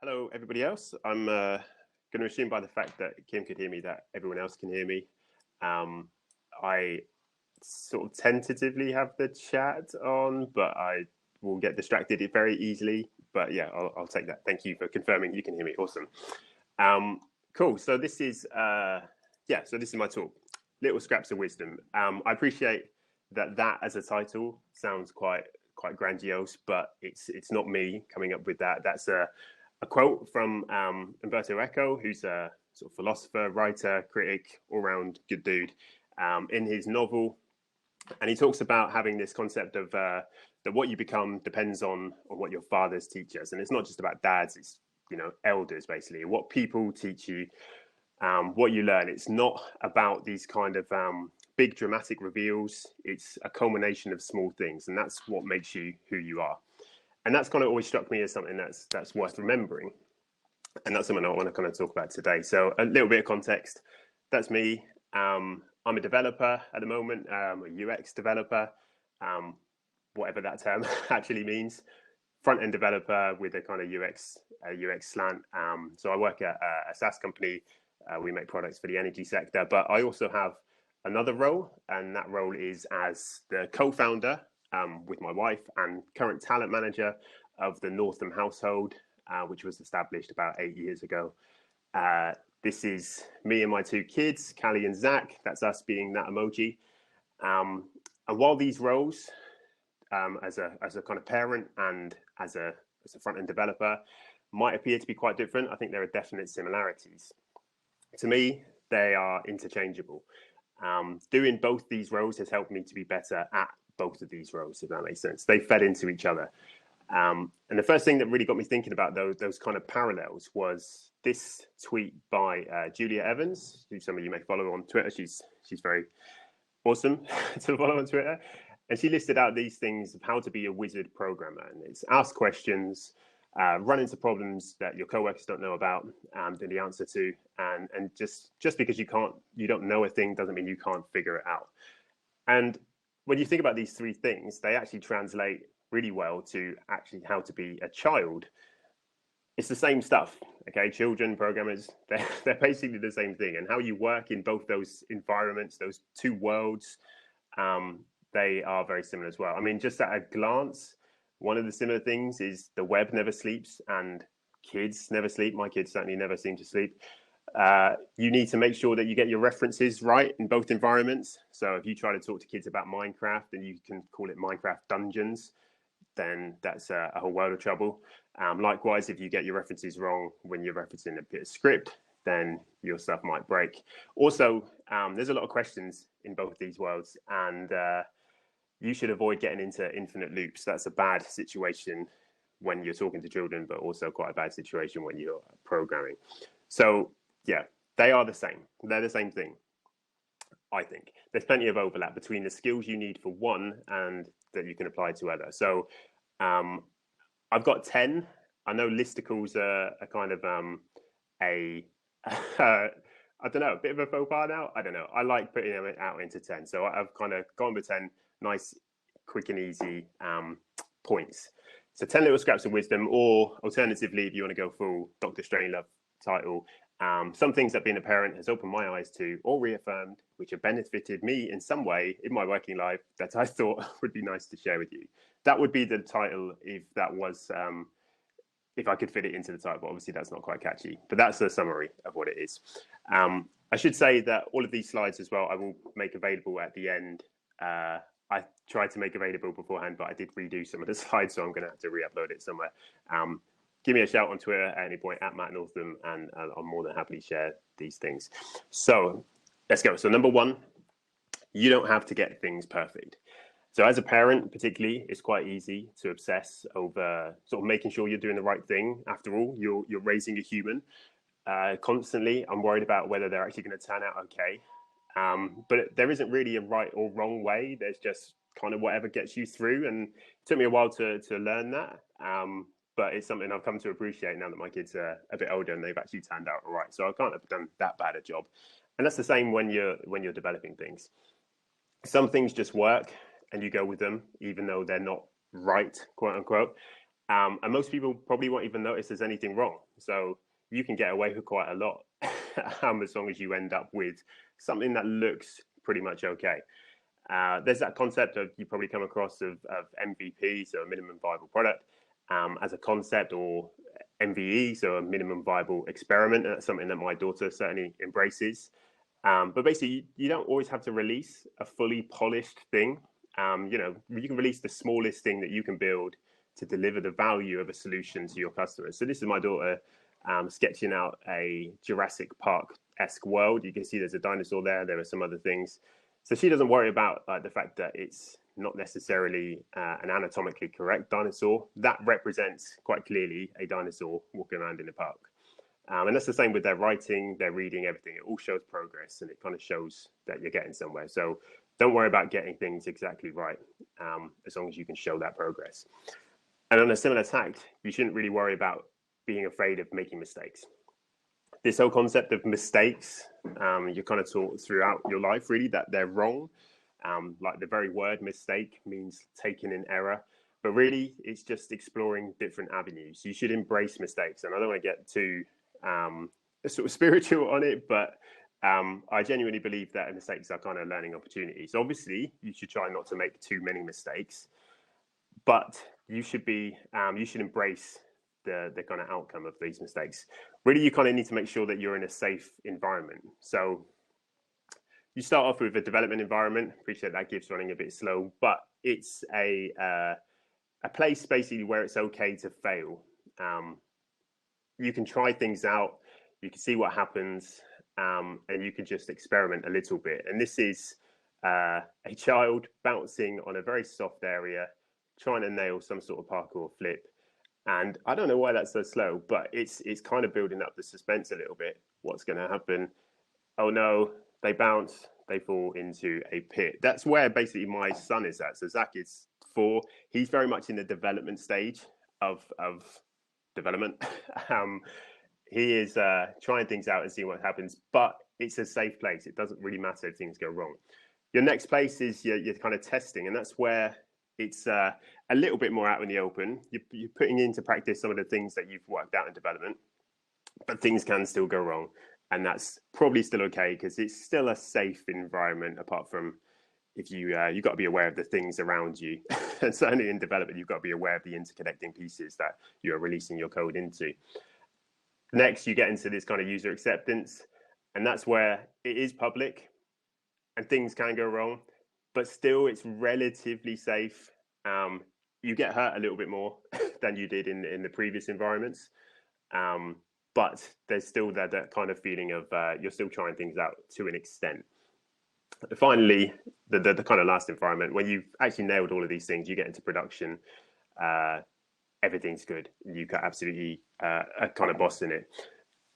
Hello, everybody else. I'm going to assume by the fact that Kim could hear me that everyone else can hear me. I sort of tentatively have the chat on, but I will get distracted very easily. But yeah, I'll take that. Thank you for confirming you can hear me. Awesome. Cool. So this is So this is my talk. Little scraps of wisdom. I appreciate that as a title sounds quite grandiose, but it's not me coming up with that. That's a quote from Umberto Eco, who's a sort of philosopher, writer, critic, all-round good dude, in his novel. And he talks about having this concept of that what you become depends on what your fathers teach us. And it's not just about dads, it's, elders, basically. What people teach you, what you learn. It's not about these kind of big dramatic reveals. It's a culmination of small things. And that's what makes you who you are. And that's kind of always struck me as something that's worth remembering. And that's something I want to kind of talk about today. So a little bit of context. That's me. I'm a developer at the moment, a UX developer, whatever that term actually means. Front-end developer with a kind of UX slant. So I work at a SaaS company. We make products for the energy sector. But I also have another role, and that role is as the co-founder with my wife and current talent manager of the Northam household, which was established about 8 years ago. This is me and my two kids, Callie and Zach. That's us being that emoji. And while these roles, as a kind of parent and as a front-end developer, might appear to be quite different, I think there are definite similarities. To me, they are interchangeable. Doing both these roles has helped me to be better at both of these roles, if that makes sense. They fed into each other. And the first thing that really got me thinking about those kind of parallels was this tweet by Julia Evans, who some of you may follow on Twitter. She's very awesome to follow on Twitter. And she listed out these things of how to be a wizard programmer. And it's ask questions, run into problems that your coworkers don't know about, do the answer to, and just because you don't know a thing doesn't mean you can't figure it out. And when you think about these three things, they actually translate really well to actually how to be a child. It's the same stuff, okay? Children, programmers, they're basically the same thing. And how you work in both those environments, those two worlds, they are very similar as well. I mean, just at a glance, one of the similar things is the web never sleeps and kids never sleep. My kids certainly never seem to sleep. You need to make sure that you get your references right in both environments. So if you try to talk to kids about Minecraft and you can call it Minecraft Dungeons, then that's a whole world of trouble. Likewise, if you get your references wrong when you're referencing a bit of script, then your stuff might break. Also, there's a lot of questions in both these worlds, and you should avoid getting into infinite loops. That's a bad situation when you're talking to children, but also quite a bad situation when you're programming. So yeah, they are the same. They're the same thing, I think. There's plenty of overlap between the skills you need for one and that you can apply to other. So I've got 10. I know listicles are kind of I don't know, a bit of a faux pas now. I don't know. I like putting them out into 10. So I've kind of gone with 10 nice, quick and easy points. So 10 little scraps of wisdom, or alternatively, if you want to go full Dr. Strangelove title, some things that being a parent has opened my eyes to or reaffirmed, which have benefited me in some way in my working life that I thought would be nice to share with you. That would be the title if that was, if I could fit it into the title, but obviously that's not quite catchy, but that's a summary of what it is. I should say that all of these slides as well, I will make available at the end. I tried to make available beforehand, but I did redo some of the slides, so I'm going to have to re-upload it somewhere. Give me a shout on Twitter at any point at Matt Northam, and I'll more than happily share these things. So let's go. So number one, you don't have to get things perfect. So as a parent, particularly, it's quite easy to obsess over sort of making sure you're doing the right thing. After all, you're raising a human. Constantly, I'm worried about whether they're actually going to turn out okay. But there isn't really a right or wrong way. There's just kind of whatever gets you through. And it took me a while to learn that. But it's something I've come to appreciate now that my kids are a bit older and they've actually turned out all right. So I can't have done that bad a job. And that's the same when you're developing things. Some things just work and you go with them, even though they're not right, quote unquote. And most people probably won't even notice there's anything wrong. So you can get away with quite a lot as long as you end up with something that looks pretty much okay. There's that concept of, you probably come across, of MVP, so a minimum viable product, as a concept, or MVE, so a minimum viable experiment. That's something that my daughter certainly embraces. But basically, you don't always have to release a fully polished thing. You can release the smallest thing that you can build to deliver the value of a solution to your customers. So this is my daughter sketching out a Jurassic Park-esque world. You can see there's a dinosaur there. There are some other things. So she doesn't worry about the fact that it's not necessarily an anatomically correct dinosaur. That represents quite clearly a dinosaur walking around in the park. And that's the same with their writing, their reading, everything. It all shows progress, and it kind of shows that you're getting somewhere. So don't worry about getting things exactly right, as long as you can show that progress. And on a similar tack, you shouldn't really worry about being afraid of making mistakes. This whole concept of mistakes, you're kind of taught throughout your life, really, that they're wrong. Like the very word mistake means taking an error. But really, it's just exploring different avenues. You should embrace mistakes. And I don't want to get too sort of spiritual on it, but I genuinely believe that mistakes are kind of learning opportunities. Obviously, you should try not to make too many mistakes, but you should embrace the kind of outcome of these mistakes. Really, you kind of need to make sure that you're in a safe environment. So you start off with a development environment. Appreciate that Gibbs running a bit slow, but it's a place basically where it's okay to fail. You can try things out, you can see what happens, and you can just experiment a little bit. And this is a child bouncing on a very soft area, trying to nail some sort of parkour flip. And I don't know why that's so slow, but it's kind of building up the suspense a little bit. What's going to happen? Oh no, they bounce, they fall into a pit. That's where basically my son is at. So Zach is 4. He's very much in the development stage of development. He is trying things out and seeing what happens, but it's a safe place. It doesn't really matter if things go wrong. Your next place is you're kind of testing, and that's where it's a little bit more out in the open. You're putting into practice some of the things that you've worked out in development, but things can still go wrong. And that's probably still okay, because it's still a safe environment, apart from if you've got to be aware of the things around you. And certainly in development, you've got to be aware of the interconnecting pieces that you're releasing your code into. Next, you get into this kind of user acceptance, and that's where it is public and things can go wrong, but still it's relatively safe. You get hurt a little bit more than you did in the previous environments. But there's still that kind of feeling of you're still trying things out to an extent. Finally, the kind of last environment, when you've actually nailed all of these things, you get into production, everything's good. You got absolutely a kind of boss in it.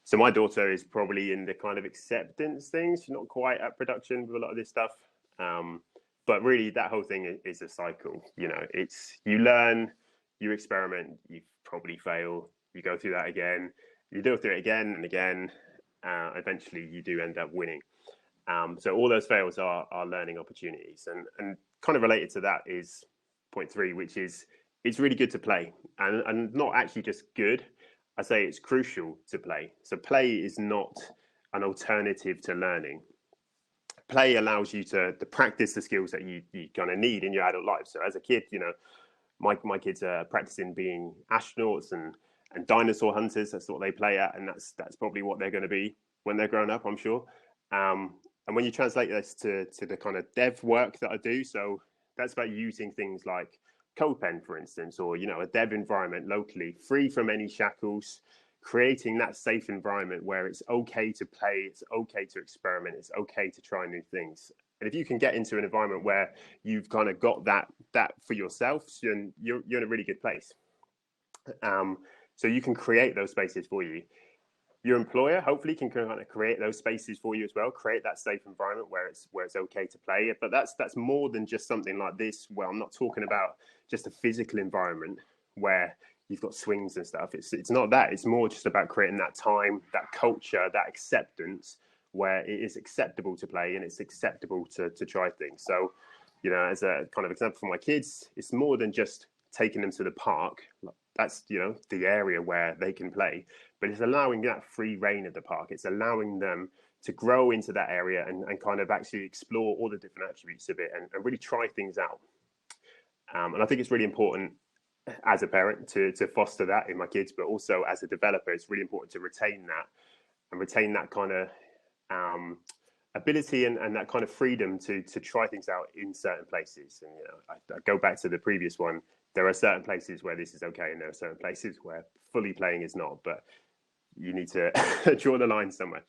So my daughter is probably in the kind of acceptance thing. She's not quite at production with a lot of this stuff. But really, that whole thing is a cycle. It's you learn, you experiment, you probably fail, you go through that again, you do through it again and again. Eventually, you do end up winning. So all those fails are learning opportunities. And kind of related to that is point 3, which is it's really good to play, and not actually just good. I say it's crucial to play. So play is not an alternative to learning. Play allows you to practice the skills that you kind of need in your adult life. So as a kid, my kids are practicing being astronauts and dinosaur hunters. That's what they play at, and that's probably what they're going to be when they're grown up, I'm sure. And when you translate this to the kind of dev work that I do, so that's about using things like CodePen, for instance, or a dev environment locally, free from any shackles, creating that safe environment where it's okay to play, it's okay to experiment, it's okay to try new things. And if you can get into an environment where you've kind of got that for yourself, then you're in a really good place. So you can create those spaces for you. Your employer hopefully can kind of create those spaces for you as well, create that safe environment where it's okay to play. But that's more than just something like this. Well, I'm not talking about just a physical environment where you've got swings and stuff. It's not that. It's more just about creating that time, that culture, that acceptance where it is acceptable to play and it's acceptable to try things. So, as a kind of example for my kids, it's more than just taking them to the park. that's the area where they can play, but it's allowing that free reign of the park. It's allowing them to grow into that area and kind of actually explore all the different attributes of it and really try things out. And I think it's really important as a parent to foster that in my kids, but also as a developer, it's really important to retain that and retain that kind of ability and that kind of freedom to try things out in certain places. And I go back to the previous one. There are certain places where this is okay, and there are certain places where fully playing is not. But you need to draw the line somewhere.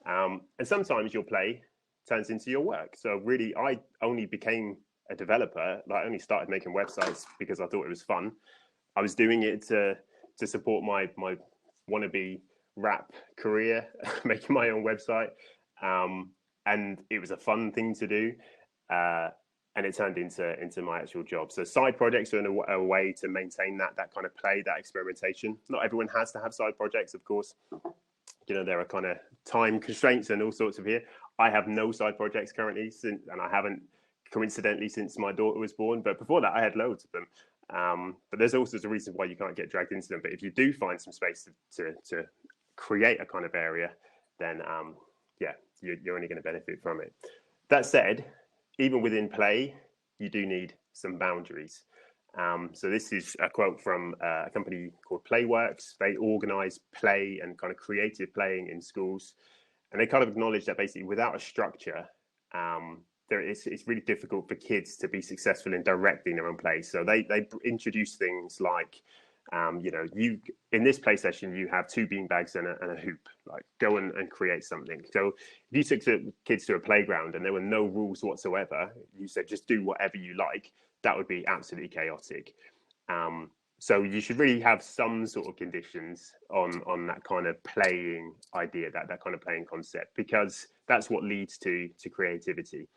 And sometimes your play turns into your work. So really, I only became a developer. I only started making websites because I thought it was fun. I was doing it to support my wannabe rap career, making my own website. And it was a fun thing to do. And it turned into my actual job. So side projects are a way to maintain that kind of play, that experimentation. Not everyone has to have side projects, of course. There are kind of time constraints and all sorts of here. I have no side projects currently, and I haven't coincidentally since my daughter was born. But before that, I had loads of them. But there's all sorts of reasons why you can't get dragged into them. But if you do find some space to create a kind of area, then you're only going to benefit from it. That said, even within play, you do need some boundaries. So this is a quote from a company called Playworks. They organize play and kind of creative playing in schools. And they kind of acknowledge that basically without a structure, it's really difficult for kids to be successful in directing their own play. So they introduce things like, you in this play session, you have 2 beanbags and a hoop, like go and create something. So if you took kids to a playground and there were no rules whatsoever, you said just do whatever you like, that would be absolutely chaotic. So you should really have some sort of conditions on that kind of playing idea, that kind of playing concept, because that's what leads to creativity.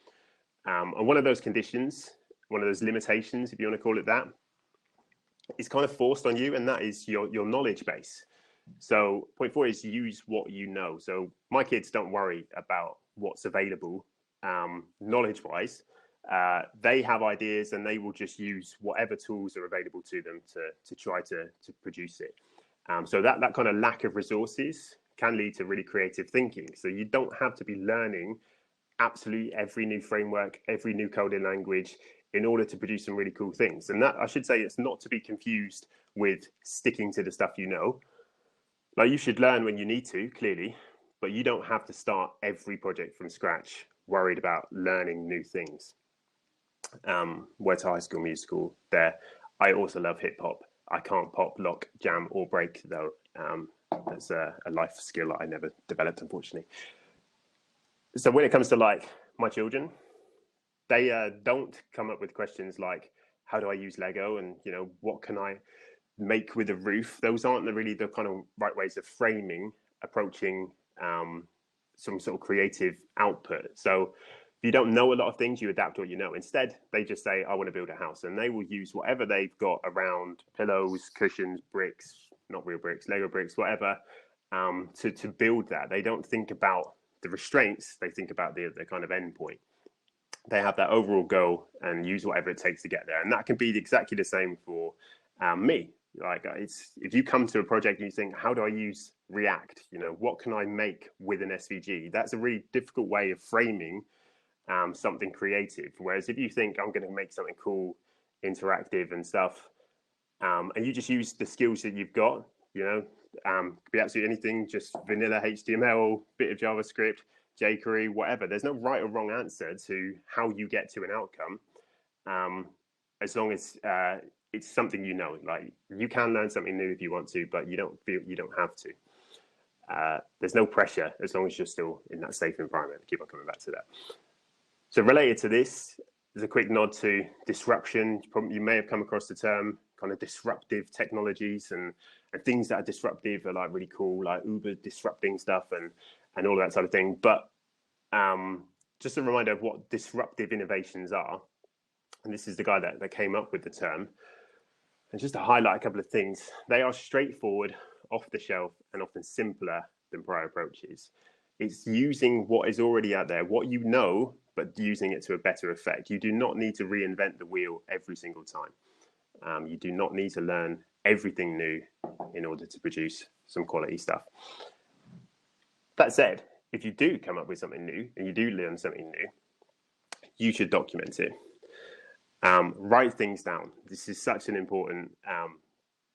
And one of those conditions, one of those limitations, if you want to call it that, is kind of forced on you, and that is your knowledge base. So point 4 is use what you know. So my kids don't worry about what's available knowledge-wise. They have ideas and they will just use whatever tools are available to them to try to produce it. So that kind of lack of resources can lead to really creative thinking. So you don't have to be learning absolutely every new framework, every new coding language in order to produce some really cool things. And that, I should say, it's not to be confused with sticking to the stuff you know. Like, you should learn when you need to, clearly, but you don't have to start every project from scratch worried about learning new things. Where to High School Musical there. I also love hip hop. I can't pop, lock, jam, or break, though. That's a life skill that I never developed, unfortunately. So when it comes to my children, they don't come up with questions like, how do I use Lego? And, what can I make with a roof? Those aren't really the kind of right ways of approaching some sort of creative output. So if you don't know a lot of things, you adapt what you know. Instead, they just say, I want to build a house. And they will use whatever they've got around, pillows, cushions, bricks, not real bricks, Lego bricks, whatever, to build that. They don't think about the restraints. They think about the kind of end point. They have that overall goal and use whatever it takes to get there. And that can be exactly the same for me. If you come to a project and you think, how do I use React? What can I make with an SVG? That's a really difficult way of framing something creative. Whereas if you think, I'm going to make something cool, interactive and stuff, and you just use the skills that you've got, could be absolutely anything, just vanilla HTML, bit of JavaScript, jQuery, whatever. There's no right or wrong answer to how you get to an outcome, as long as it's something Like, you can learn something new if you want to, but you don't have to. There's no pressure as long as you're still in that safe environment. I keep on coming back to that. So related to this, there's a quick nod to disruption. You may have come across the term kind of disruptive technologies, and things that are disruptive are really cool, like Uber disrupting stuff and all that sort of thing. But just a reminder of what disruptive innovations are. And this is the guy that came up with the term. And just to highlight a couple of things, they are straightforward, off the shelf, and often simpler than prior approaches. It's using what is already out there, what you know, but using it to a better effect. You do not need to reinvent the wheel every single time. You do not need to learn everything new in order to produce some quality stuff. That said, if you do come up with something new and you do learn something new, you should document it. Write things down. This is such an important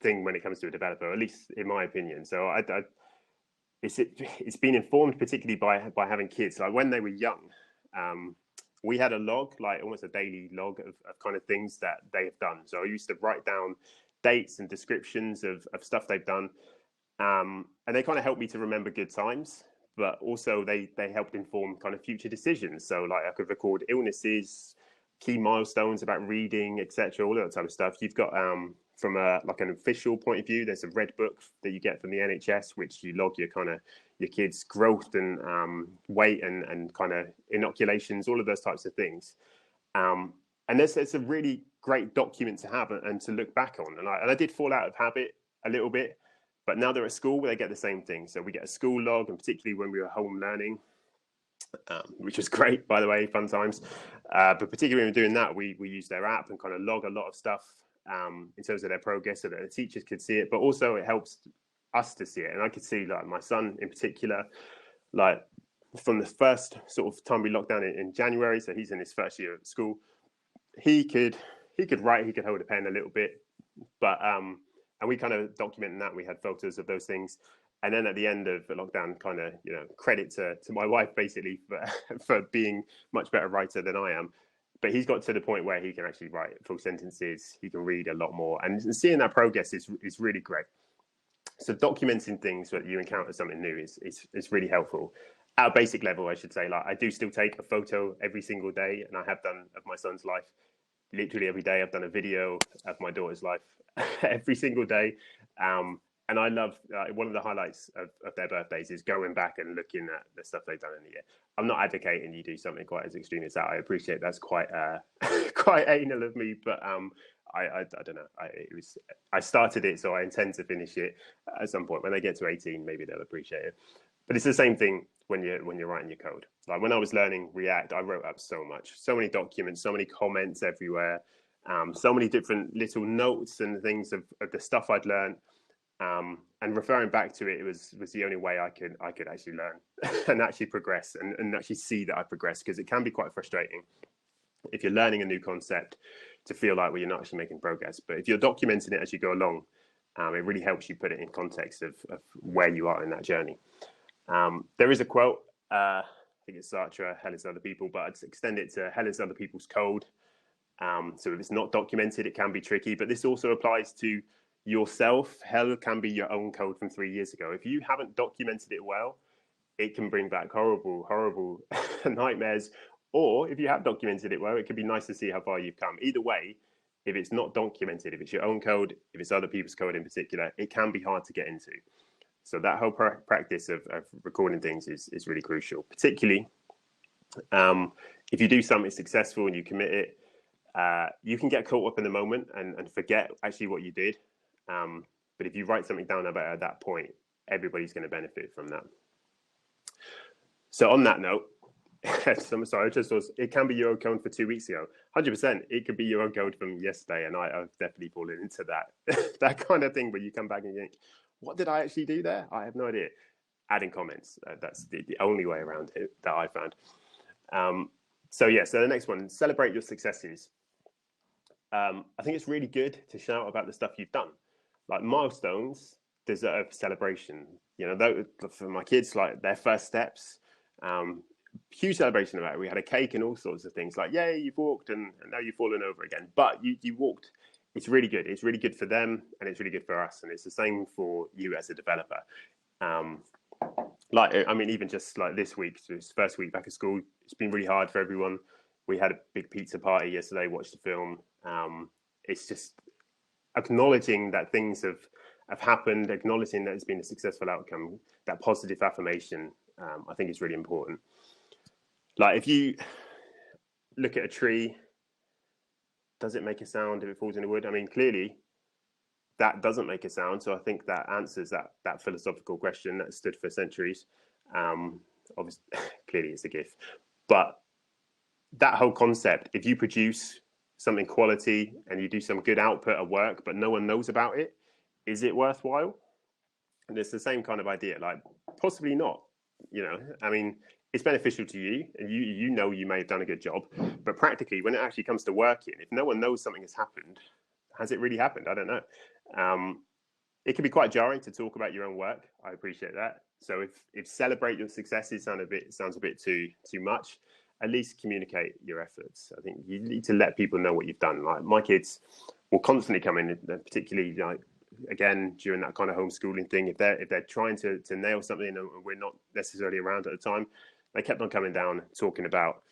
thing when it comes to a developer, at least in my opinion. So it's been informed particularly by having kids. Like when they were young, we had a log, like almost a daily log of kind of things that they have done. So I used to write down dates and descriptions of stuff they've done. And they kind of helped me to remember good times, but also they helped inform kind of future decisions. So like I could record illnesses, key milestones about reading, etc., all that type of stuff. You've got from like an official point of view, there's a red book that you get from the NHS, which you log your kids' growth and weight and kind of inoculations, all of those types of things. And it's a really great document to have and to look back on. And I did fall out of habit a little bit, but now they're at school, they get the same thing. So we get a school log, and particularly when we were home learning, which was great, by the way, fun times. But particularly when we're doing that, we use their app and kind of log a lot of stuff in terms of their progress so that the teachers could see it, but also it helps us to see it. And I could see like my son in particular, like from the first sort of time we locked down in January, so he's in his first year at school, he could write, he could hold a pen a little bit, but and we kind of documented that. We had photos of those things. And then at the end of the lockdown, kind of, credit to my wife basically for being much better writer than I am. But he's got to the point where he can actually write full sentences. He can read a lot more, and seeing that progress is really great. So documenting things that you encounter something new is really helpful. At a basic level, I should say, like I do still take a photo every single day, and I have done of my son's life literally every day. I've done a video of my daughter's life every single day. And I love one of the highlights of their birthdays is going back and looking at the stuff they've done in the year. I'm not advocating you do something quite as extreme as that. I appreciate that's quite quite anal of me, but I don't know. I started it, so I intend to finish it at some point. When they get to 18, maybe they'll appreciate it. But it's the same thing when you're writing your code. Like when I was learning React, I wrote up so much, so many documents, so many comments everywhere, so many different little notes and things of the stuff I'd learned. And referring back to it, was the only way I could actually learn and actually progress and actually see that I progress, because it can be quite frustrating if you're learning a new concept to feel like, well, you're not actually making progress. But if you're documenting it as you go along, it really helps you put it in context of where you are in that journey. There is a quote, I think it's Sartre, hell is other people, but I'd extend it to hell is other people's code. So if it's not documented, it can be tricky, but this also applies to yourself. Hell can be your own code from 3 years ago. If you haven't documented it well, it can bring back horrible nightmares. Or if you have documented it well, it could be nice to see how far you've come. Either way, if it's not documented, if it's your own code, if it's other people's code in particular, it can be hard to get into. So that whole practice of recording things is really crucial, particularly if you do something successful and you commit it. You can get caught up in the moment and forget actually what you did. But if you write something down about it at that point, everybody's going to benefit from that. So on that note, I'm sorry, it can be your own code for 2 weeks ago. 100%, it could be your own code from yesterday, and I've definitely fallen into that that kind of thing where you come back and you think, what did I actually do there? I have no idea. Adding comments, that's the only way around it that I found. So the next one, celebrate your successes. I think it's really good to shout about the stuff you've done. Like milestones deserve celebration. For my kids, like their first steps, huge celebration about it. We had a cake and all sorts of things like, yay, you've walked and now you've fallen over again. But you walked. It's really good. It's really good for them and it's really good for us. And it's the same for you as a developer. Even just like this week, so it's first week back at school, it's been really hard for everyone. We had a big pizza party yesterday, watched the film. It's just acknowledging that things have happened, acknowledging that it's been a successful outcome, that positive affirmation, I think is really important. Like if you look at a tree, does it make a sound if it falls in the wood? I mean, clearly that doesn't make a sound. So I think that answers that philosophical question that stood for centuries. Obviously, clearly it's a gift. But that whole concept, if you produce something quality and you do some good output at work, but no one knows about it, is it worthwhile? And it's the same kind of idea, like possibly not. I mean, it's beneficial to you, and you know you may have done a good job, but practically, when it actually comes to working, if no one knows something has happened, has it really happened? I don't know. It can be quite jarring to talk about your own work. I appreciate that. So if celebrate your successes sounds a bit too much, at least communicate your efforts. I think you need to let people know what you've done. Like my kids will constantly come in, particularly like again during that kind of homeschooling thing. If they're trying to nail something and we're not necessarily around at the time, they kept on coming down talking about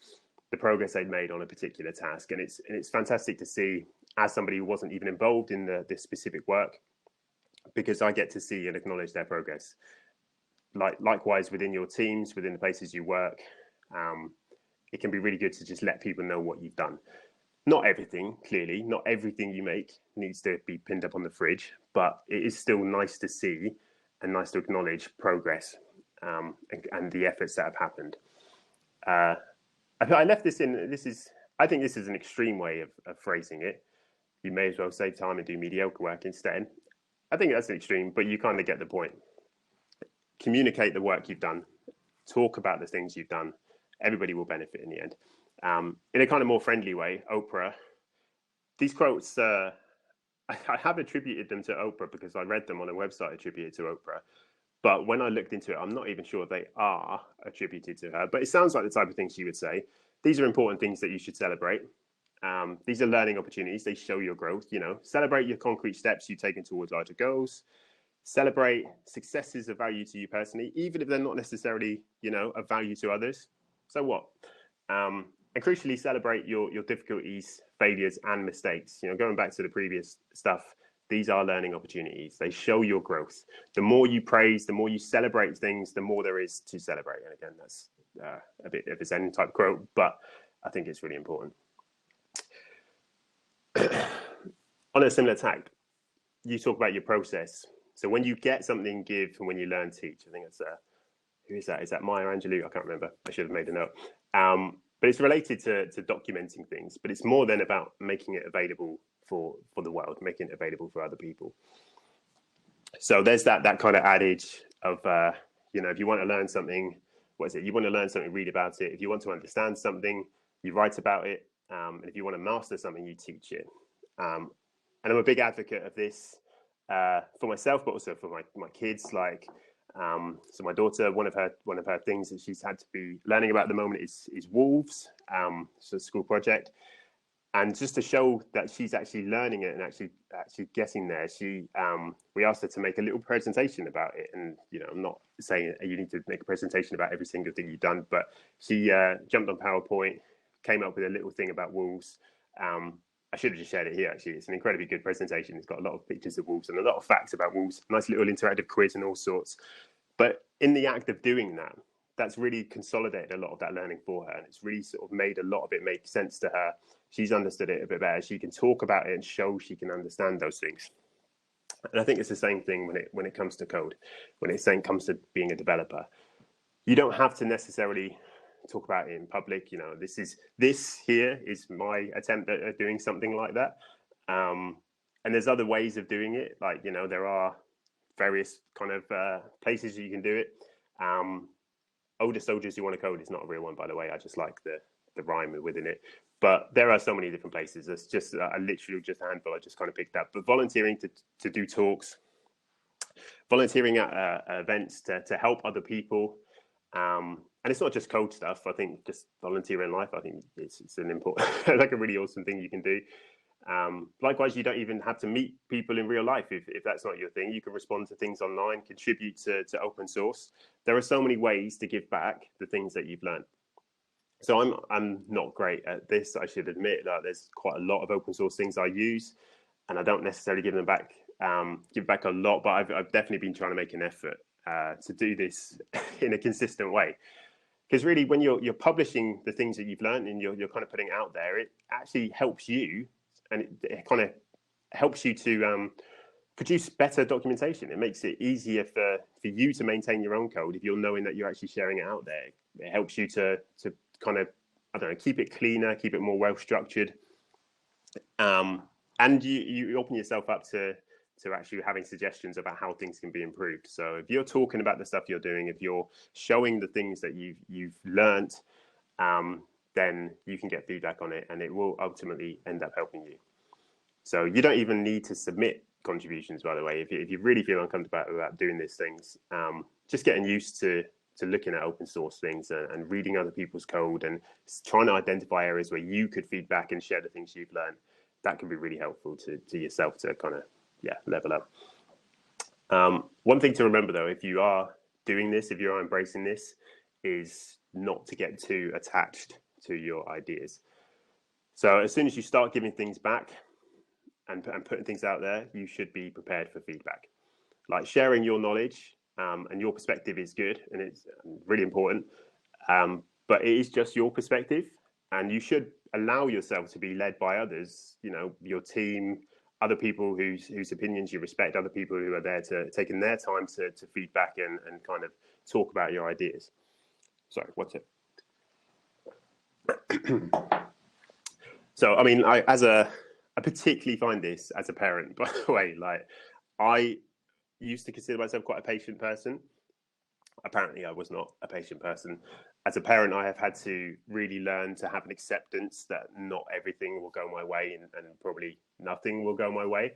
the progress they'd made on a particular task, and it's fantastic to see as somebody who wasn't even involved in this specific work, because I get to see and acknowledge their progress. Likewise within your teams, within the places you work, it can be really good to just let people know what you've done. Not everything, clearly, not everything you make needs to be pinned up on the fridge, but it is still nice to see and nice to acknowledge progress and the efforts that have happened. I left this in. I think this is an extreme way of phrasing it. You may as well save time and do mediocre work instead. I think that's an extreme, but you kind of get the point. Communicate the work you've done. Talk about the things you've done. Everybody will benefit in the end. In a kind of more friendly way, Oprah, these quotes, I have attributed them to Oprah because I read them on a website attributed to Oprah. But when I looked into it, I'm not even sure they are attributed to her. But it sounds like the type of thing she would say. These are important things that you should celebrate. These are learning opportunities. They show your growth. Celebrate your concrete steps you've taken towards larger goals. Celebrate successes of value to you personally, even if they're not necessarily, of value to others. So what? And crucially, celebrate your difficulties, failures, and mistakes. Going back to the previous stuff, these are learning opportunities. They show your growth. The more you praise, the more you celebrate things, the more there is to celebrate. And again, that's a bit of a Zen type quote, but I think it's really important. On a similar tack, you talk about your process. So when you get something, give, and when you learn, teach. I think it's who is that? Is that Maya Angelou? I can't remember. I should have made a note. But it's related to documenting things. But it's more than about making it available for the world, making it available for other people. So there's that kind of adage of if you want to learn something, what is it? You want to learn something, read about it. If you want to understand something, you write about it. And if you want to master something, you teach it. And I'm a big advocate of this for myself, but also for my kids. So my daughter, one of her things that she's had to be learning about at the moment is wolves. So a school project, and just to show that she's actually learning it and actually getting there, we asked her to make a little presentation about it. And I'm not saying you need to make a presentation about every single thing you've done, but she jumped on PowerPoint, came up with a little thing about wolves. I should have just shared it here, actually. It's an incredibly good presentation. It's got a lot of pictures of wolves and a lot of facts about wolves, nice little interactive quiz and all sorts. But in the act of doing that, that's really consolidated a lot of that learning for her. And it's really sort of made a lot of it make sense to her. She's understood it a bit better. She can talk about it and show she can understand those things. And I think it's the same thing when it comes to code, when it comes to being a developer. You don't have to necessarily talk about it in public. This here is my attempt at doing something like that. And there's other ways of doing it. There are various kind of places you can do it. Older Soldiers You Want to Code is not a real one, by the way. I just like the rhyme within it. But there are so many different places. It's just literally just a handful I just kind of picked up. But volunteering to do talks, volunteering at events to help other people. And it's not just code stuff. I think just volunteer in life, I think it's an important, like a really awesome thing you can do. Likewise, you don't even have to meet people in real life if that's not your thing. You can respond to things online, contribute to open source. There are so many ways to give back the things that you've learned. So I'm not great at this, I should admit. There's quite a lot of open source things I use, and I don't necessarily give back a lot. But I've definitely been trying to make an effort to do this in a consistent way. Because really, when you're publishing the things that you've learned and you're kind of putting out there, it actually helps you, and it kind of helps you to produce better documentation. It makes it easier for you to maintain your own code if you're knowing that you're actually sharing it out there. It helps you to kind of, I don't know, keep it cleaner, keep it more well structured. And you open yourself up to actually having suggestions about how things can be improved. So if you're talking about the stuff you're doing, if you're showing the things that you've learned, then you can get feedback on it, and it will ultimately end up helping you. So you don't even need to submit contributions, by the way. If you really feel uncomfortable about doing these things, just getting used to looking at open source things and reading other people's code and trying to identify areas where you could feedback and share the things you've learned, that can be really helpful to yourself to kind of, level up. One thing to remember, though, if you are doing this, if you are embracing this, is not to get too attached to your ideas. So as soon as you start giving things back and putting things out there, you should be prepared for feedback. Like sharing your knowledge and your perspective is good, and it's really important, but it is just your perspective, and you should allow yourself to be led by others, your team, other people whose opinions you respect, other people who are there to taking their time to feedback and kind of talk about your ideas. Sorry, what's it? So, I mean, I particularly find this as a parent, by the way. Like, I used to consider myself quite a patient person. Apparently, I was not a patient person. As a parent, I have had to really learn to have an acceptance that not everything will go my way, and probably nothing will go my way.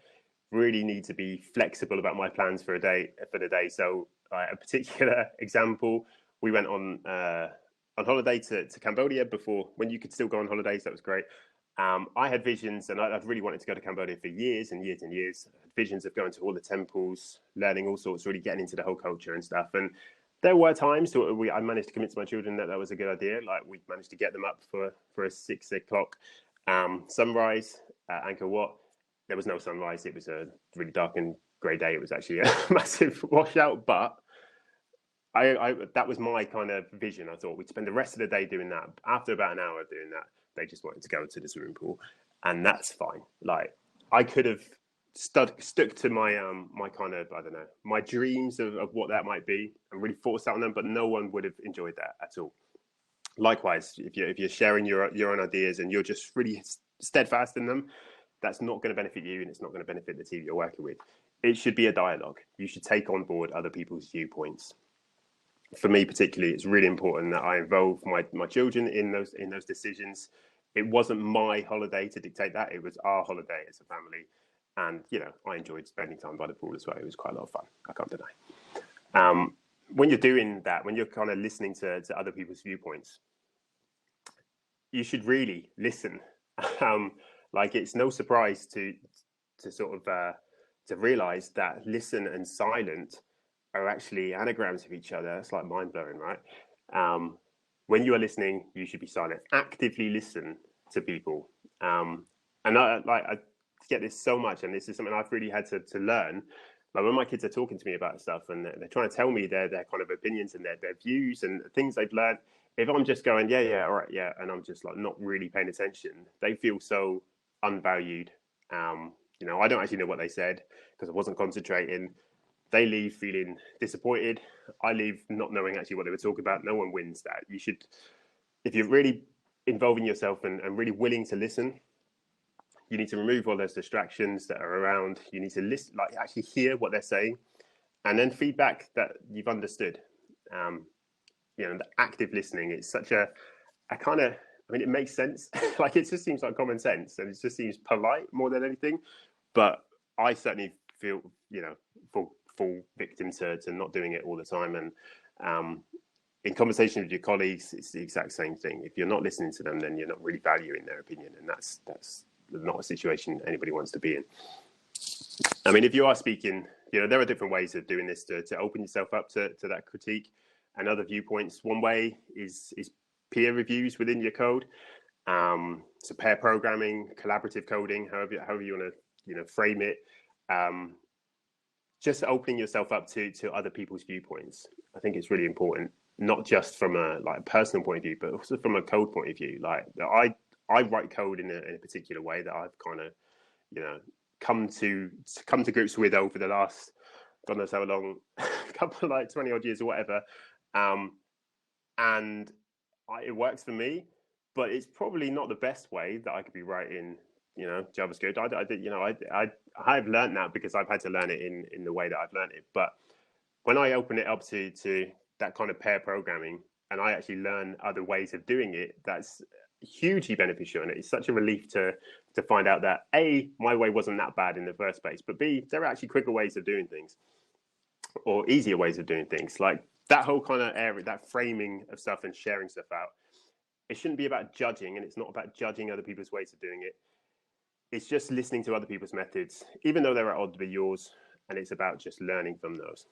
Really need to be flexible about my plans for the day. So, a particular example, we went on holiday to Cambodia before, when you could still go on holidays. That was great. I had visions, and I've really wanted to go to Cambodia for years and years and years. Visions of going to all the temples, learning all sorts, really getting into the whole culture and stuff. And there were times I managed to convince my children that was a good idea. Like, we managed to get them up for a 6 o'clock sunrise at Angkor Wat. There was no sunrise. It was a really dark and grey day. It was actually a massive washout, but that was my kind of vision. I thought we'd spend the rest of the day doing that. After about an hour of doing that, they just wanted to go to the swimming pool, and that's fine. Like, I could have stuck to my my kind of, I don't know, my dreams of what that might be, and really forced out on them, but no one would have enjoyed that at all. Likewise, if you're sharing your own ideas and you're just really steadfast in them, that's not going to benefit you, and it's not going to benefit the team you're working with. It should be a dialogue. You should take on board other people's viewpoints. For me particularly, it's really important that I involve my children in those decisions. It wasn't my holiday to dictate that. It was our holiday as a family. And, I enjoyed spending time by the pool as well. It was quite a lot of fun, I can't deny. When you're doing that, when you're kind of listening to other people's viewpoints, you should really listen. Like, it's no surprise to sort of to realize that listen and silent are actually anagrams of each other. It's like mind-blowing, right? When you are listening, you should be silent. Actively listen to people. And I get this so much, and this is something I've really had to learn. Like, when my kids are talking to me about stuff and they're trying to tell me their kind of opinions and their views and things they've learned, if I'm just going, yeah, all right, yeah, and I'm just like not really paying attention, they feel so unvalued. I don't actually know what they said because I wasn't concentrating. They leave feeling disappointed. I leave not knowing actually what they were talking about. No one wins that. You should, if you're really involving yourself and really willing to listen, you need to remove all those distractions that are around. You need to listen, like actually hear what they're saying, and then feedback that you've understood. The active listening, it's such a kind of, I mean, it makes sense. Like, it just seems like common sense, and it just seems polite more than anything. But I certainly feel, fall victim to not doing it all the time. And in conversation with your colleagues, it's the exact same thing. If you're not listening to them, then you're not really valuing their opinion, and that's not a situation anybody wants to be in. I mean, if you are speaking, there are different ways of doing this to open yourself up to that critique and other viewpoints. One way is peer reviews within your code. So pair programming, collaborative coding, however you want to frame it. Just opening yourself up to other people's viewpoints. I think it's really important, not just from a personal point of view, but also from a code point of view. Like, I write code in a particular way that I've kind of come to grips with over the last, God knows how long, couple of 20 odd years or whatever. And it works for me, but it's probably not the best way that I could be writing JavaScript. I did, I've learned that because I've had to learn it in the way that I've learned it. But when I open it up to that kind of pair programming, and I actually learn other ways of doing it, that's hugely beneficial. And it's such a relief to find out that A, my way wasn't that bad in the first place, but B, there are actually quicker ways of doing things, or easier ways of doing things. Like that whole kind of area, that framing of stuff and sharing stuff out. It shouldn't be about judging, and it's not about judging other people's ways of doing it. It's just listening to other people's methods, even though they're at odds with yours, and it's about just learning from those.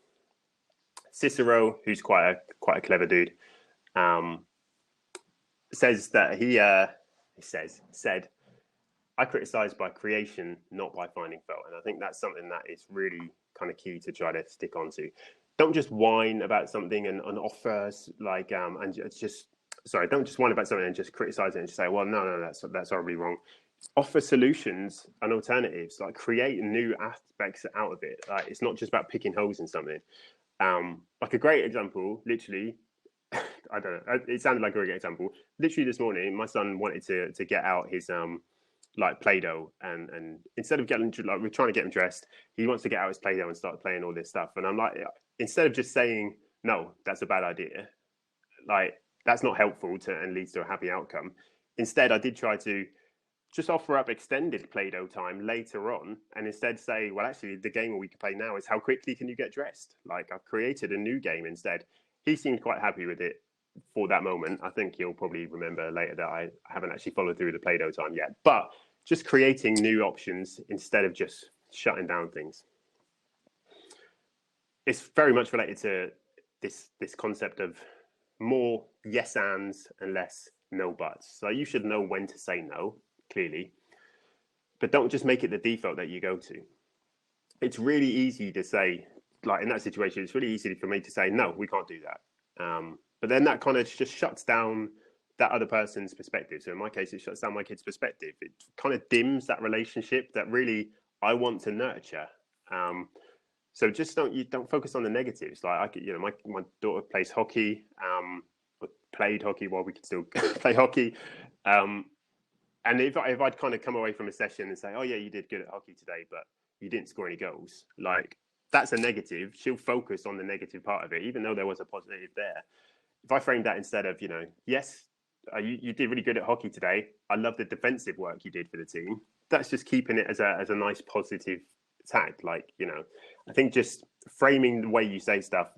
Cicero, who's quite a clever dude, says that said, "I criticize by creation, not by finding fault." And I think that's something that is really kind of key to try to stick onto. Don't just whine about something and offer like and just don't just whine about something and just criticize it and just say, well, no, that's horribly wrong. Offer solutions and alternatives, like create new aspects out of it. Like it's not just about picking holes in something. Like a great example, literally, I don't know, it sounded like a great example. Literally this morning, my son wanted to get out his like Play-Doh, and instead of getting like we're trying to get him dressed, he wants to get out his Play-Doh and start playing all this stuff. And I'm like, instead of just saying no, that's a bad idea, like that's not helpful and leads to a happy outcome. Instead, I did try to just offer up extended Play-Doh time later on, and instead say, well, actually, the game we can play now is how quickly can you get dressed? Like I've created a new game instead. He seemed quite happy with it for that moment. I think he'll probably remember later that I haven't actually followed through the Play-Doh time yet, but just creating new options instead of just shutting down things. It's very much related to this concept of more yes ands and less no buts. So you should know when to say no, clearly, but don't just make it the default that you go to. It's really easy to say, like in that situation, it's really easy for me to say, no, we can't do that. But then that kind of just shuts down that other person's perspective. So in my case, it shuts down my kid's perspective. It kind of dims that relationship that really I want to nurture. So just don't focus on the negatives. Like my daughter plays hockey, or played hockey while we could still play hockey. And if I'd kind of come away from a session and say, oh yeah, you did good at hockey today, but you didn't score any goals, like that's a negative. She'll focus on the negative part of it, even though there was a positive there. If I frame that instead of, yes, you did really good at hockey today. I love the defensive work you did for the team. That's just keeping it as a nice positive tag. Like, I think just framing the way you say stuff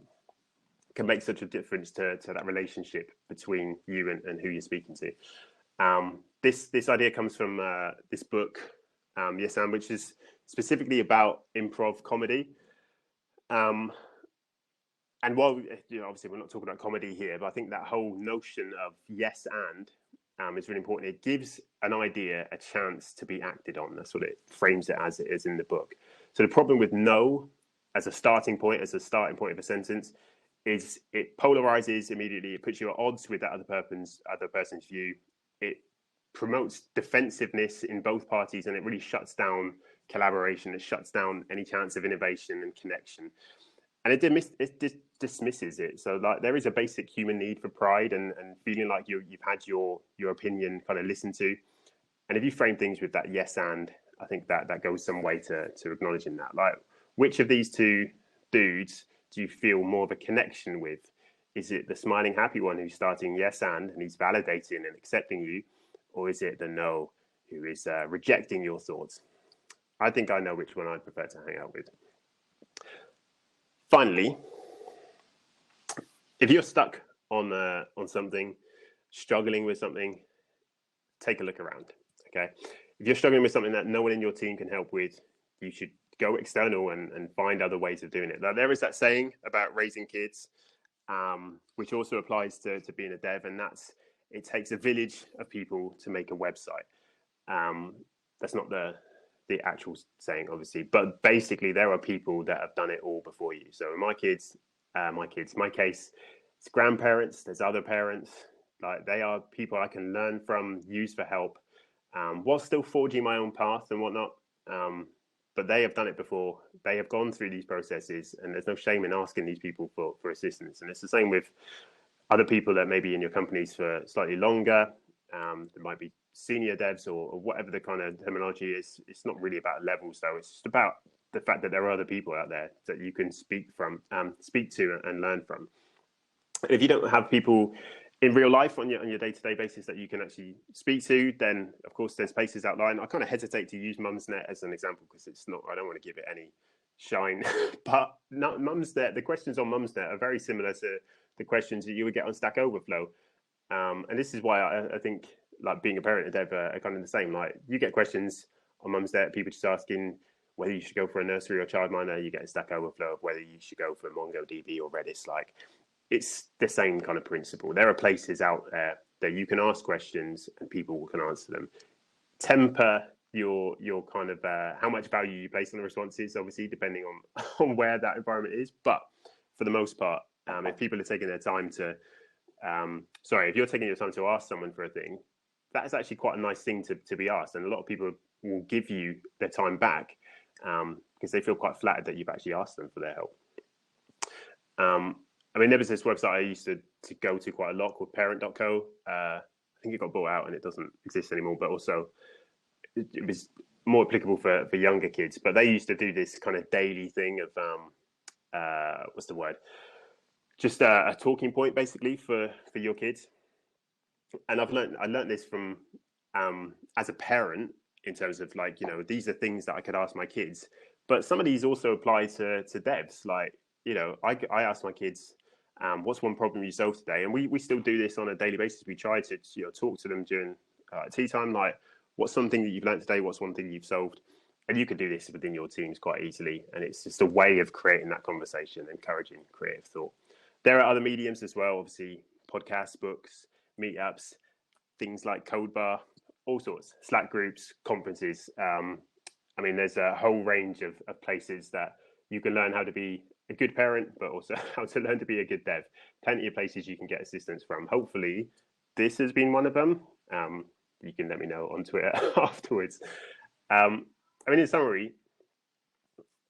can make such a difference to that relationship between you and who you're speaking to. This idea comes from this book, Yes and, which is specifically about improv comedy. And while obviously we're not talking about comedy here, but I think that whole notion of yes and is really important. It gives an idea a chance to be acted on. That's what it frames it as. It is in the book. So the problem with no as a starting point of a sentence is it polarizes immediately. It puts you at odds with that other person's view. It promotes defensiveness in both parties, and it really shuts down collaboration. It shuts down any chance of innovation and connection. And it dismisses it. So like there is a basic human need for pride and feeling like you've had your opinion kind of listened to. And if you frame things with that yes and, I think that goes some way to acknowledging that. Like, which of these two dudes do you feel more of a connection with? Is it the smiling happy one who's starting yes and he's validating and accepting you? Or is it the no who is rejecting your thoughts? I think I know which one I'd prefer to hang out with. Finally, if you're stuck on something, struggling with something, take a look around, okay? If you're struggling with something that no one in your team can help with, you should go external and find other ways of doing it. Now, there is that saying about raising kids, which also applies to being a dev, and that's it takes a village of people to make a website. That's not the actual saying, obviously, but basically there are people that have done it all before you. So in my case, it's grandparents, there's other parents, like they are people I can learn from, use for help, while still forging my own path and whatnot. But they have done it before. They have gone through these processes, and there's no shame in asking these people for assistance. And it's the same with other people that may be in your companies for slightly longer. There might be senior devs or whatever the kind of terminology is. It's not really about levels though. It's just about the fact that there are other people out there that you can speak to and learn from. And if you don't have people in real life on your day-to-day basis that you can actually speak to, then of course there's places outlined. I kind of hesitate to use Mumsnet as an example because it's not. I don't want to give it any shine, but Mumsnet. The questions on Mumsnet are very similar to the questions that you would get on Stack Overflow, and this is why I think like being a parent and dev are kind of the same. Like you get questions on Mumsnet, people just asking whether you should go for a nursery or childminder. You get a Stack Overflow of whether you should go for MongoDB or Redis. Like it's the same kind of principle. There are places out there that you can ask questions and people can answer them. Temper your kind of how much value you place on the responses, obviously depending on where that environment is. But for the most part, if people are taking their time to, if you're taking your time to ask someone for a thing, that's actually quite a nice thing to be asked. And a lot of people will give you their time back because they feel quite flattered that you've actually asked them for their help. I mean, there was this website I used to go to quite a lot called parent.co. I think it got bought out and it doesn't exist anymore, but also it was more applicable for younger kids. But they used to do this kind of daily thing of, what's the word? Just a talking point basically for your kids. And I learned this from, as a parent in terms of like, these are things that I could ask my kids, but some of these also apply to devs. Like, I ask my kids, what's one problem you solved today? And we still do this on a daily basis. We try to talk to them during tea time, like what's something that you've learned today? What's one thing you've solved? And you can do this within your teams quite easily. And it's just a way of creating that conversation, encouraging creative thought. There are other mediums as well, obviously podcasts, books, meetups, things like Codebar, all sorts, Slack groups, conferences. I mean, there's a whole range of places that you can learn how to be a good parent, but also how to learn to be a good dev. Plenty of places you can get assistance from. Hopefully, this has been one of them. You can let me know on Twitter afterwards. I mean, in summary,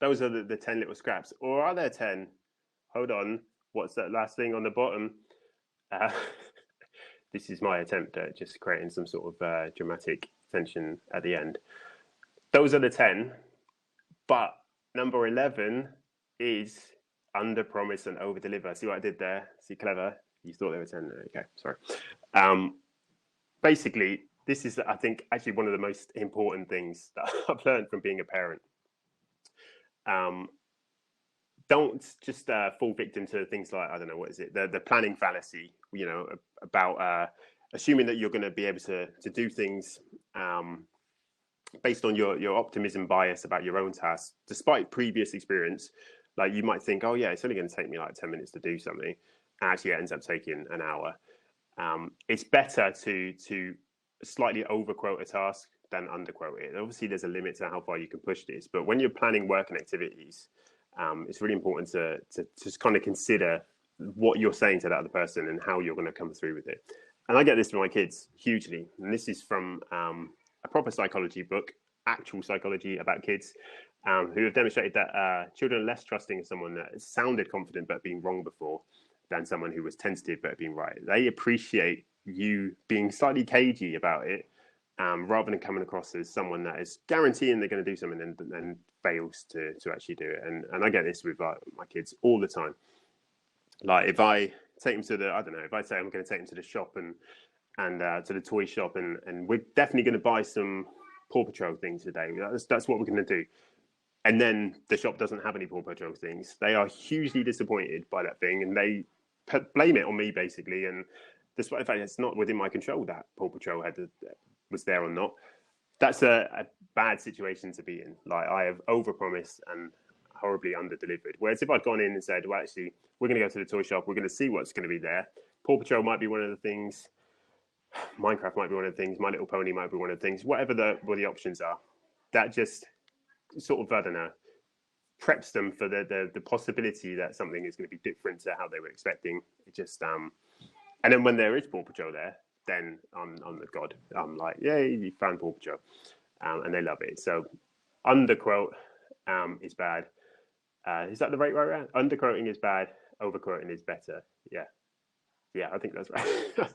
those are the 10 little scraps. Or are there 10? Hold on. What's that last thing on the bottom? This is my attempt at just creating some sort of dramatic tension at the end. Those are the 10. But number 11 is under promise and over deliver. See what I did there? See, clever. You thought there were 10. Okay, sorry. Basically, this is, I think, actually one of the most important things that I've learned from being a parent. Don't just fall victim to things like, I don't know, what is it? The planning fallacy, about assuming that you're going to be able to do things based on your optimism bias about your own tasks, despite previous experience. Like you might think, oh yeah, it's only going to take me like 10 minutes to do something. Actually, it ends up taking an hour. It's better to slightly overquote a task than underquote it. Obviously, there's a limit to how far you can push this, but when you're planning work and activities, it's really important to just kind of consider what you're saying to that other person and how you're going to come through with it. And I get this from my kids hugely. And this is from a proper psychology book, actual psychology about kids, who have demonstrated that children are less trusting of someone that sounded confident but being wrong before than someone who was tentative but being right. They appreciate you being slightly cagey about it, rather than coming across as someone that is guaranteeing they're going to do something and then fails to actually do it. And I get this with my kids all the time. Like if I take them to if I say I'm going to take them to the shop and to the toy shop and we're definitely going to buy some Paw Patrol things today. That's what we're going to do. And then the shop doesn't have any Paw Patrol things. They are hugely disappointed by that thing and they blame it on me basically. And despite the fact it's not within my control that Paw Patrol was there or not, that's a bad situation to be in. Like I have overpromised and horribly underdelivered. Whereas if I'd gone in and said, well, actually, we're going to go to the toy shop, we're going to see what's going to be there. Paw Patrol might be one of the things. Minecraft might be one of the things. My Little Pony might be one of the things. Whatever the options are, that just sort of, I don't know, preps them for the possibility that something is going to be different to how they were expecting. It just and then when there is Paw Patrol there, then I'm the god. I'm like, yay, you found Paw Patrol, and they love it. So underquote is bad. Is that the right way around? Underquoting is bad. Overquoting is better. Yeah, I think that's right.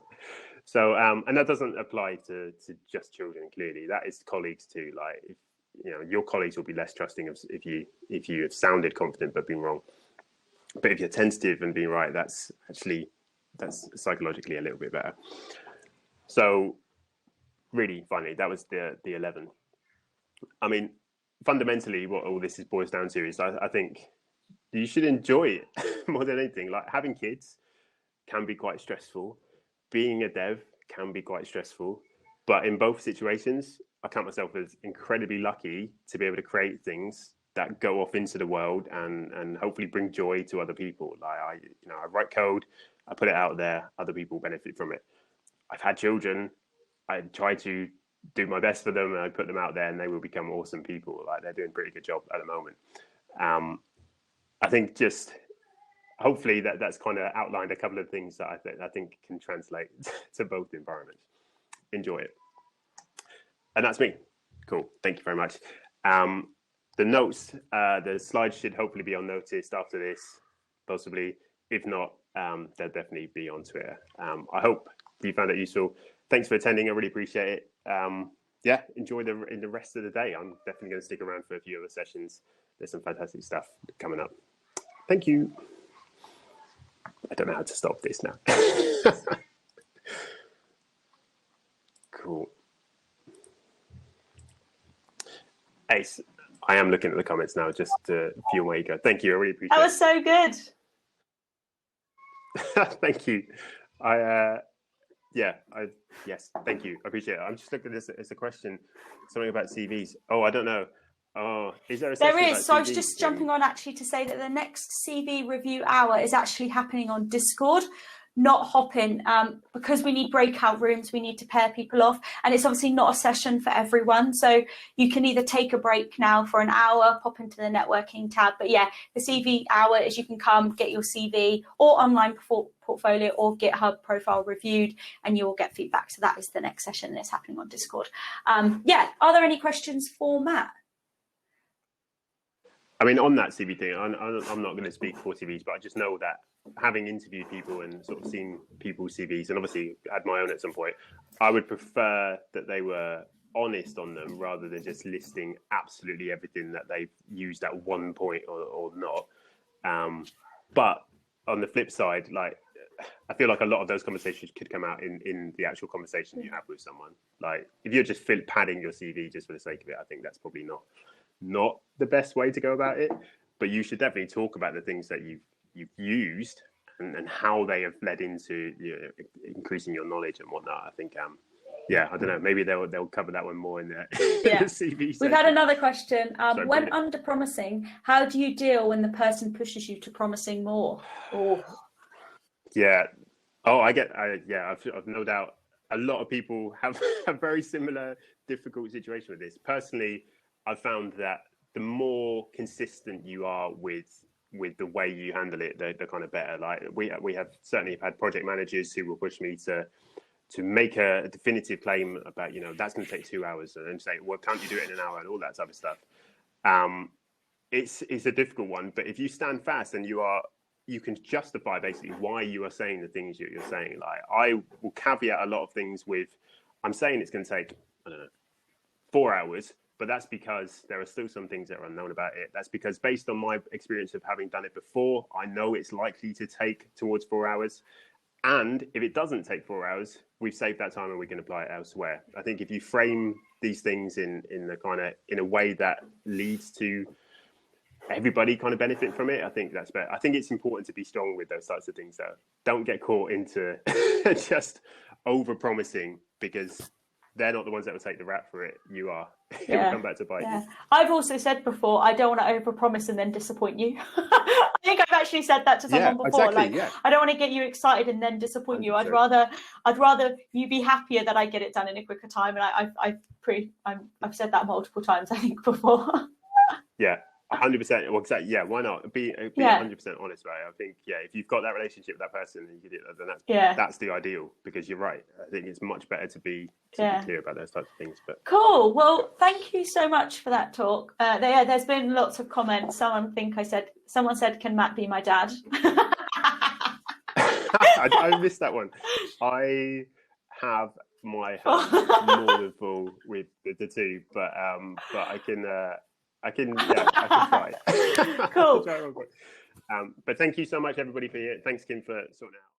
So, and that doesn't apply to just children. Clearly, that is colleagues too. Like, if, you know, your colleagues will be less trusting if you have sounded confident but been wrong. But if you're tentative and being right, that's psychologically a little bit better. So, really, finally, that was the 11. I mean, fundamentally, what all this boils down to is I think you should enjoy it more than anything. Like, having kids can be quite stressful. Being a dev can be quite stressful. But in both situations, I count myself as incredibly lucky to be able to create things that go off into the world and hopefully bring joy to other people. Like, I write code, I put it out there, other people benefit from it. I've had children, I try to do my best for them, and I put them out there, and they will become awesome people. Like, they're doing a pretty good job at the moment. I think just hopefully that's kind of outlined a couple of things that I think can translate to both environments. Enjoy it. And that's me. Cool. Thank you very much. The notes, the slides should hopefully be on notice after this, possibly. If not, they'll definitely be on Twitter. I hope you found it useful. Thanks for attending. I really appreciate it. Yeah, enjoy the rest of the day. I'm definitely going to stick around for a few other sessions. There's some fantastic stuff coming up. Thank you. I don't know how to stop this now. Cool. Ace, I am looking at the comments now just to feel where you go. Thank you. I really appreciate it. That was so good. Thank you. Yes, thank you. I appreciate it. I'm just looking at this as a question, something about CVs. Oh, I don't know. Oh, is there a session There is. about So I was CVs just jumping on actually to say that the next CV review hour is actually happening on Discord, not Hopin, because we need breakout rooms. We need to pair people off, and it's obviously not a session for everyone. So you can either take a break now for an hour, pop into the networking tab. But yeah, the CV hour is you can come get your CV or online portfolio or GitHub profile reviewed, and you will get feedback. So that is the next session that's happening on Discord. Yeah, are there any questions for Matt? I mean, on that CV thing, I'm not going to speak for CVs, but I just know that having interviewed people and sort of seen people's CVs, and obviously had my own at some point, I would prefer that they were honest on them rather than just listing absolutely everything that they've used at one point or not. But on the flip side, like, I feel like a lot of those conversations could come out in the actual conversation you have with someone. Like, if you're just padding your CV just for the sake of it, I think that's probably not the best way to go about it. But you should definitely talk about the things that you've used and how they have led into, you know, increasing your knowledge and whatnot. I think yeah, I don't know, maybe they'll cover that one more in the CV section. We've had another question. When under promising, how do you deal when the person pushes you to promising more? Yeah. Oh, I've no doubt a lot of people have a very similar difficult situation with this. Personally, I've found that the more consistent you are with the way you handle it, the kind of better. Like, we have certainly had project managers who will push me to make a definitive claim about, you know, that's going to take 2 hours, and then say, well, can't you do it in an hour, and all that type of stuff. It's a difficult one, but if you stand fast and you can justify basically why you are saying the things you're saying. Like, I will caveat a lot of things with, I'm saying it's going to take, I don't know, 4 hours, but that's because there are still some things that are unknown about it. That's because based on my experience of having done it before, I know it's likely to take towards 4 hours. And if it doesn't take 4 hours, we've saved that time and we can apply it elsewhere. I think if you frame these things in a way that leads to everybody kind of benefit from it, I think that's better. I think it's important to be strong with those types of things, though. Don't get caught into just over promising, because they're not the ones that will take the rap for it. You are. It will come back to bite you. I've also said before, I don't want to overpromise and then disappoint you. I think I've actually said that to someone before. Exactly, I don't want to get you excited and then disappoint 100%. You. I'd rather you be happier that I get it done in a quicker time. And I've said that multiple times, I think, before. Yeah. 100%. Well, exactly. Yeah. Why not be 100% honest, right? I think, if you've got that relationship with that person and you did it, then that's the ideal, because you're right. I think it's much better to be clear about those types of things. But cool. Well, thank you so much for that talk. There's been lots of comments. Someone said, "Can Matt be my dad?" I missed that one. I have my hands more than full with the two, but I can try. Cool. But thank you so much, everybody, for here. Thanks, Kim, for sorting out.